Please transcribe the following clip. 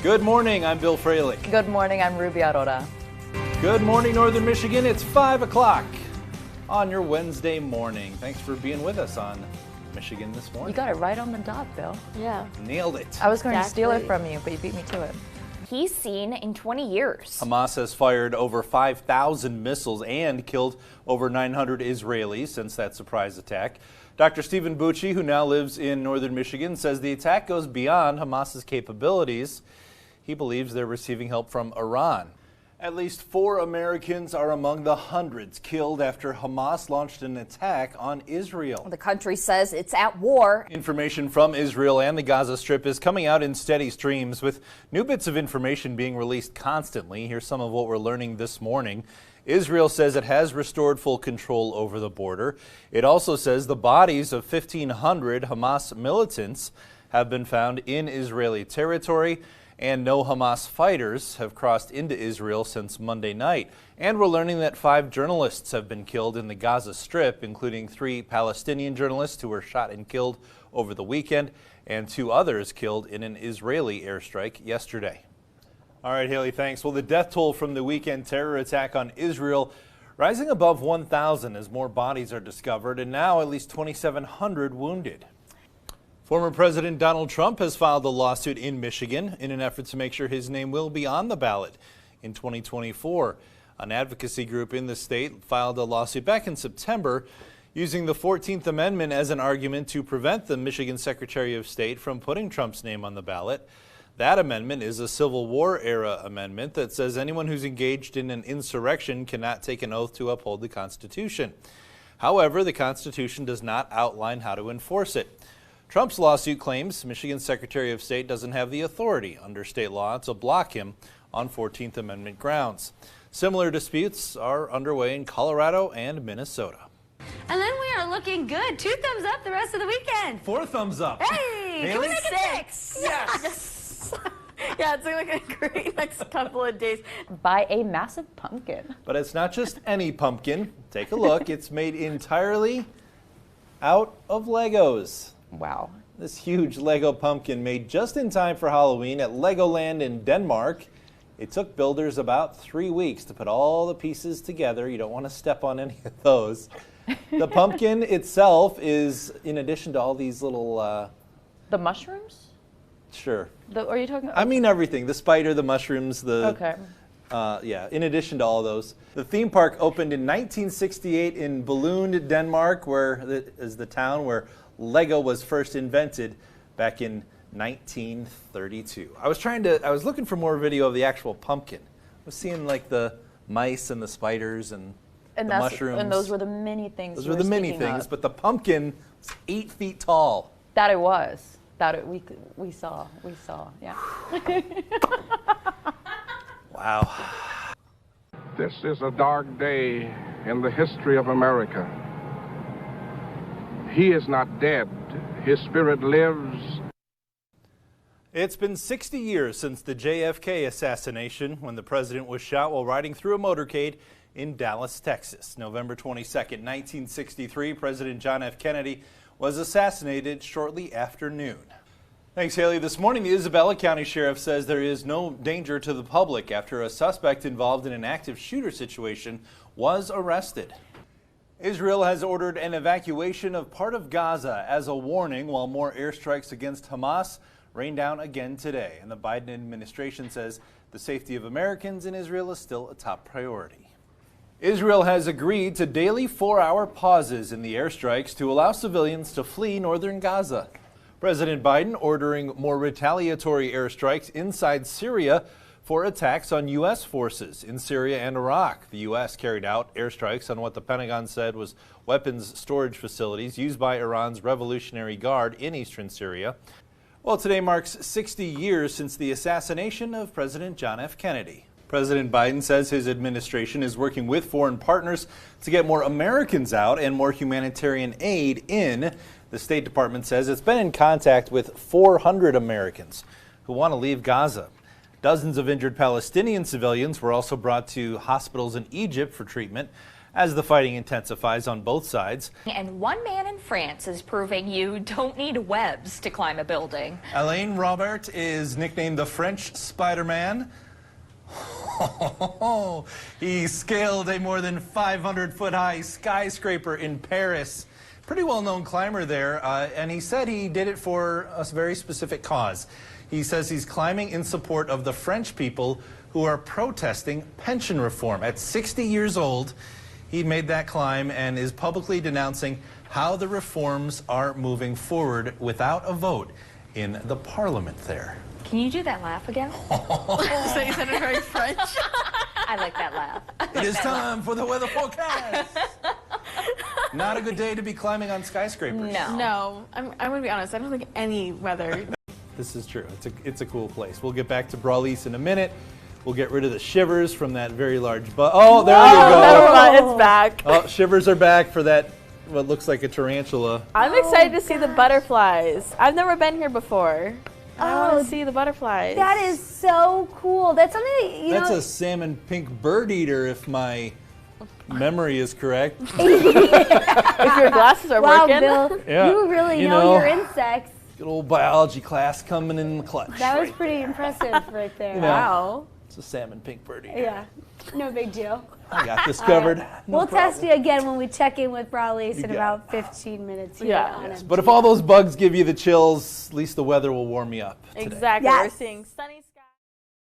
Good morning, I'm Bill Froehlich. Good morning, I'm Ruby Aurora. Good morning, Northern Michigan. It's 5 o'clock on your Wednesday morning. Thanks for being with us on Michigan This Morning. You got it right on the dot, Bill. Yeah. Nailed it. I was going to steal it from you, but you beat me to it. He's seen in 20 years. Hamas has fired over 5,000 missiles and killed over 900 Israelis since that surprise attack. Dr. Stephen Bucci, who now lives in northern Michigan, says the attack goes beyond Hamas's capabilities. He believes they're receiving help from Iran. At least 4 Americans are among the hundreds killed after Hamas launched an attack on Israel. The country says it's at war. Information from Israel and the Gaza Strip is coming out in steady streams, with new bits of information being released constantly. Here's some of what we're learning this morning. Israel says it has restored full control over the border. It also says the bodies of 1,500 Hamas militants have been found in Israeli territory, and no Hamas fighters have crossed into Israel since Monday night. And we're learning that 5 journalists have been killed in the Gaza Strip, including 3 Palestinian journalists who were shot and killed over the weekend, and 2 others killed in an Israeli airstrike yesterday. All right, Haley, thanks. Well, the death toll from the weekend terror attack on Israel rising above 1,000 as more bodies are discovered, and now at least 2,700 wounded. Former President Donald Trump has filed a lawsuit in Michigan in an effort to make sure his name will be on the ballot in 2024. An advocacy group in the state filed a lawsuit back in September using the 14th Amendment as an argument to prevent the Michigan Secretary of State from putting Trump's name on the ballot. That amendment is a Civil War era amendment that says anyone who's engaged in an insurrection cannot take an oath to uphold the Constitution. However, the Constitution does not outline how to enforce it. Trump's lawsuit claims Michigan's Secretary of State doesn't have the authority under state law to block him on 14th Amendment grounds. Similar disputes are underway in Colorado and Minnesota. And then we are looking good. 2 thumbs up the rest of the weekend. 4 thumbs up. Hey, can we Haley? make it 6? Yes. Yeah, it's going to be a great next couple of days. Buy a massive pumpkin. But it's not just any pumpkin. Take a look. It's made entirely out of Legos. Wow. This huge Lego pumpkin made just in time for Halloween at Legoland in Denmark. It took builders about 3 weeks to put all the pieces together. You don't want to step on any of those. The pumpkin itself is, in addition to all these little... The mushrooms? Sure. Are you talking about? I mean everything. The spider, the mushrooms, the... Okay. Yeah, in addition to all those. The theme park opened in 1968 in Billund, Denmark, where is the town where Lego was first invented back in 1932. I was looking for more video of the actual pumpkin. I was seeing like the mice and the spiders and the mushrooms. And those were the many things. Those were the many things, but the pumpkin was 8 feet tall. That it was. We saw. Yeah. Wow. This is a dark day in the history of America. He is not dead. His spirit lives. It's been 60 years since the JFK assassination, when the president was shot while riding through a motorcade in Dallas, Texas. November 22nd, 1963, President John F. Kennedy was assassinated shortly after noon. Thanks, Haley. This morning, the Isabella County Sheriff says there is no danger to the public after a suspect involved in an active shooter situation was arrested. Israel has ordered an evacuation of part of Gaza as a warning, while more airstrikes against Hamas rain down again today. And the Biden administration says the safety of Americans in Israel is still a top priority. Israel has agreed to daily 4-hour pauses in the airstrikes to allow civilians to flee northern Gaza. President Biden ordering more retaliatory airstrikes inside Syria for attacks on U.S. forces in Syria and Iraq. The U.S. carried out airstrikes on what the Pentagon said was weapons storage facilities used by Iran's Revolutionary Guard in eastern Syria. Well, today marks 60 years since the assassination of President John F. Kennedy. President Biden says his administration is working with foreign partners to get more Americans out and more humanitarian aid in. The State Department says it's been in contact with 400 Americans who want to leave Gaza. Dozens of injured Palestinian civilians were also brought to hospitals in Egypt for treatment as the fighting intensifies on both sides. And one man in France is proving you don't need webs to climb a building. Alain Robert is nicknamed the French Spider-Man. He scaled a more than 500-foot-high skyscraper in Paris. Pretty well-known climber there, and he said he did it for a very specific cause. He says he's climbing in support of the French people who are protesting pension reform. At 60 years old, he made that climb and is publicly denouncing how the reforms are moving forward without a vote in the parliament there. Can you do that laugh again? So you said it very French. I like that laugh. It is time for the weather forecast. Not a good day to be climbing on skyscrapers. No, I'm going to be honest. I don't think any weather. This is true. It's a cool place. We'll get back to Froehlich in a minute. We'll get rid of the shivers from that very large bug. Oh, there you go. Never mind, it's back. Oh, shivers are back for that, what looks like a tarantula. I'm excited to see the butterflies. I've never been here before. I want to see the butterflies. That is so cool. That's something that, you That's know. a salmon pink bird eater, if my memory is correct. If your glasses are Wow, working. Bill, Yeah, you really you know know. your insects. Good old biology class coming in the clutch. That was pretty impressive right there. You know. Wow. It's a salmon pink bird eater. Yeah, no big deal. I got this covered. No We'll test problem. you again when we check in with Froehlich in got about 15 minutes. Here Yeah. on But if all those bugs give you the chills, at least the weather will warm you up today. Exactly. Yes. We're seeing sunny.